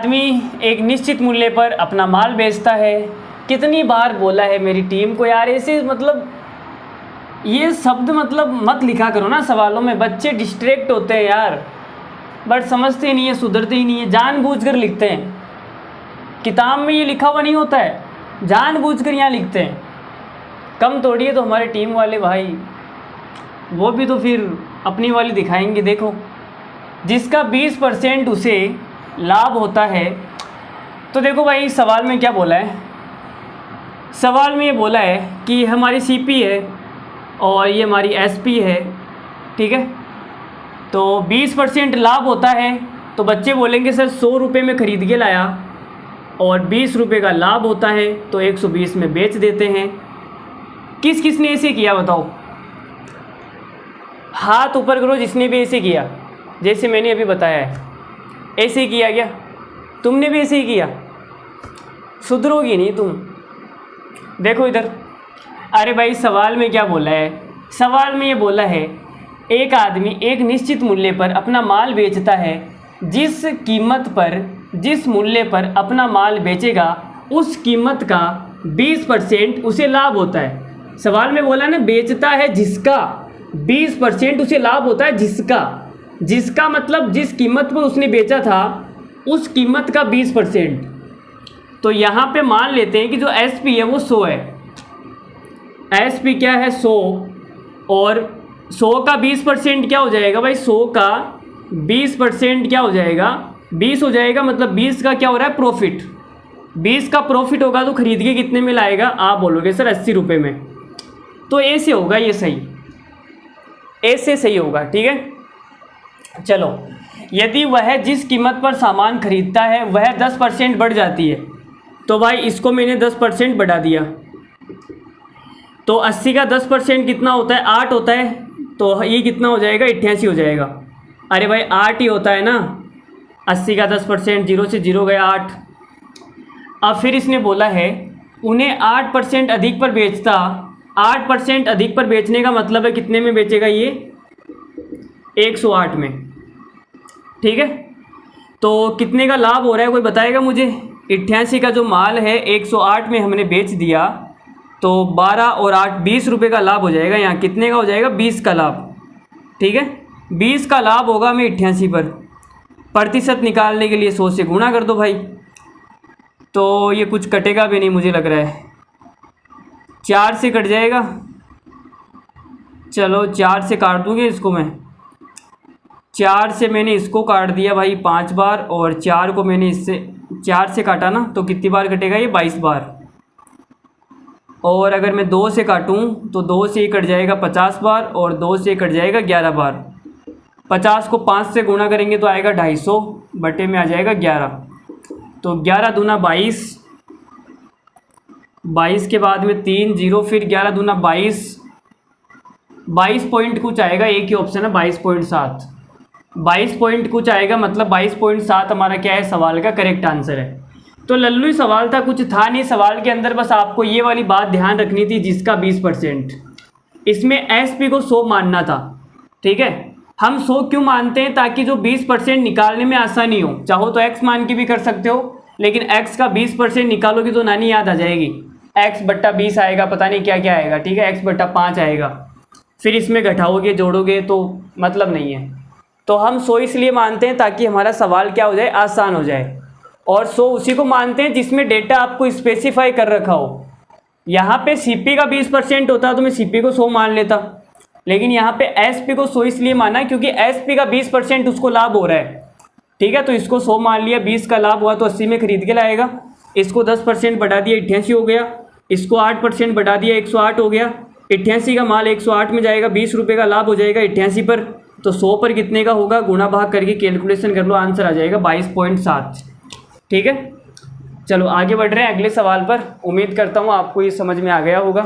आदमी एक निश्चित मूल्य पर अपना माल बेचता है। कितनी बार बोला है मेरी टीम को यार ऐसे मतलब ये शब्द मतलब मत लिखा करो ना सवालों में, बच्चे डिस्ट्रैक्ट होते हैं यार, बट समझते नहीं है, सुधरते ही नहीं है, जानबूझकर लिखते हैं। किताब में ये लिखा हुआ नहीं होता है, जानबूझकर यहाँ लिखते हैं। कम थोड़ी है तो हमारे टीम वाले भाई वो भी तो फिर अपनी वाली दिखाएंगे। देखो जिसका 20% उसे लाभ होता है, तो देखो भाई सवाल में क्या बोला है, सवाल में ये बोला है कि हमारी सीपी है और ये हमारी एसपी है, ठीक है। तो 20% लाभ होता है, तो बच्चे बोलेंगे सर 100 रुपये में ख़रीद के लाया और 20 रुपये का लाभ होता है तो 120 में बेच देते हैं। किस किस ने ऐसे किया बताओ, हाथ ऊपर करो जिसने भी ऐसे किया, जैसे मैंने अभी बताया है ऐसे ही किया क्या? तुमने भी ऐसे ही किया? सुधरोगी नहीं तुम। देखो इधर, अरे भाई सवाल में क्या बोला है, सवाल में ये बोला है एक आदमी एक निश्चित मूल्य पर अपना माल बेचता है, जिस कीमत पर जिस मूल्य पर अपना माल बेचेगा उस कीमत का 20% उसे लाभ होता है। सवाल में बोला ना बेचता है जिसका 20% उसे लाभ होता है, जिसका मतलब जिस कीमत पर उसने बेचा था उस कीमत का 20%। तो यहाँ पे मान लेते हैं कि जो एसपी है वो 100 है, एसपी क्या है 100, और 100 का 20% क्या हो जाएगा भाई, 100 का 20% क्या हो जाएगा, 20 हो जाएगा। मतलब 20 का क्या हो रहा है प्रॉफिट, 20 का प्रॉफिट होगा तो खरीद के कितने में लाएगा, आप बोलोगे सर 80 रुपये में। तो ऐसे होगा, ये सही, ऐसे सही होगा, ठीक है। चलो यदि वह जिस कीमत पर सामान खरीदता है वह 10% बढ़ जाती है, तो भाई इसको मैंने 10% बढ़ा दिया, तो 80 का 10% कितना होता है, 8 होता है, तो ये कितना हो जाएगा 88 हो जाएगा। अरे भाई 8 ही होता है ना, 80 का 10%, 0 से 0 गया 8। अब फिर इसने बोला है उन्हें 8% अधिक पर बेचता, 8% अधिक पर बेचने का मतलब है कितने में बेचेगा ये, 108 में, ठीक है। तो कितने का लाभ हो रहा है कोई बताएगा मुझे? 88 का जो माल है 108 में हमने बेच दिया, तो 12 और 8 20 रुपये का लाभ हो जाएगा। यहाँ कितने का हो जाएगा, 20 का लाभ, ठीक है। 20 का लाभ होगा हमें 88 पर, प्रतिशत निकालने के लिए 100 से गुणा कर दो भाई, तो ये कुछ कटेगा भी नहीं मुझे लग रहा है, 4 से कट जाएगा। चलो 4 से काट दूँगी इसको मैं, 4 से मैंने इसको काट दिया भाई 5 बार, और 4 को मैंने इससे 4 से काटा ना, तो कितनी बार कटेगा ये, 22 बार। और अगर मैं 2 से काटूं तो 2 से कट जाएगा 50 बार, और 2 से कट जाएगा 11 बार। 50 को 5 से गुणा करेंगे तो आएगा 250 बटे में आ जाएगा 11, तो 11 दूना 22, 22 के बाद में 3 0, फिर 11 दूना 22, 22 पॉइंट कुछ आएगा, एक ही ऑप्शन है 22.7, 22 पॉइंट कुछ आएगा, मतलब 22.7 हमारा क्या है, सवाल का करेक्ट आंसर है। तो लल्लू ही सवाल था, कुछ था नहीं सवाल के अंदर, बस आपको ये वाली बात ध्यान रखनी थी, जिसका 20%, इसमें एसपी को 100 मानना था, ठीक है। हम 100 क्यों मानते हैं, ताकि जो 20% निकालने में आसानी हो। चाहो तो x मान के भी कर सकते हो, लेकिन x का 20% निकालोगे तो नानी याद आ जाएगी, x बट्टा 20 आएगा, पता नहीं क्या क्या आएगा, ठीक है, x बट्टा 5 आएगा, फिर इसमें घटाओगे जोड़ोगे तो मतलब नहीं है। तो हम 100 इसलिए मानते हैं ताकि हमारा सवाल क्या हो जाए, आसान हो जाए। और 100 उसी को मानते हैं जिसमें डेटा आपको स्पेसिफाई कर रखा हो। यहाँ पे सीपी का 20% होता तो मैं सीपी को 100 मान लेता, लेकिन यहाँ पे एसपी को 100 इसलिए माना क्योंकि एसपी का 20% उसको लाभ हो रहा है, ठीक है। तो इसको 100 मान लिया, 20 का लाभ हुआ तो 80 में खरीद के लाएगा। इसको 10% बढ़ा दिया 88 हो गया, इसको 8% बढ़ा दिया 108 हो गया। 88 का माल 108 में जाएगा, 20 रुपये का लाभ हो जाएगा 88 पर, तो 100 पर कितने का होगा, गुणा भाग करके कैलकुलेशन कर लो, आंसर आ जाएगा 22.7, ठीक है। चलो आगे बढ़ रहे हैं अगले सवाल पर। उम्मीद करता हूँ आपको ये समझ में आ गया होगा।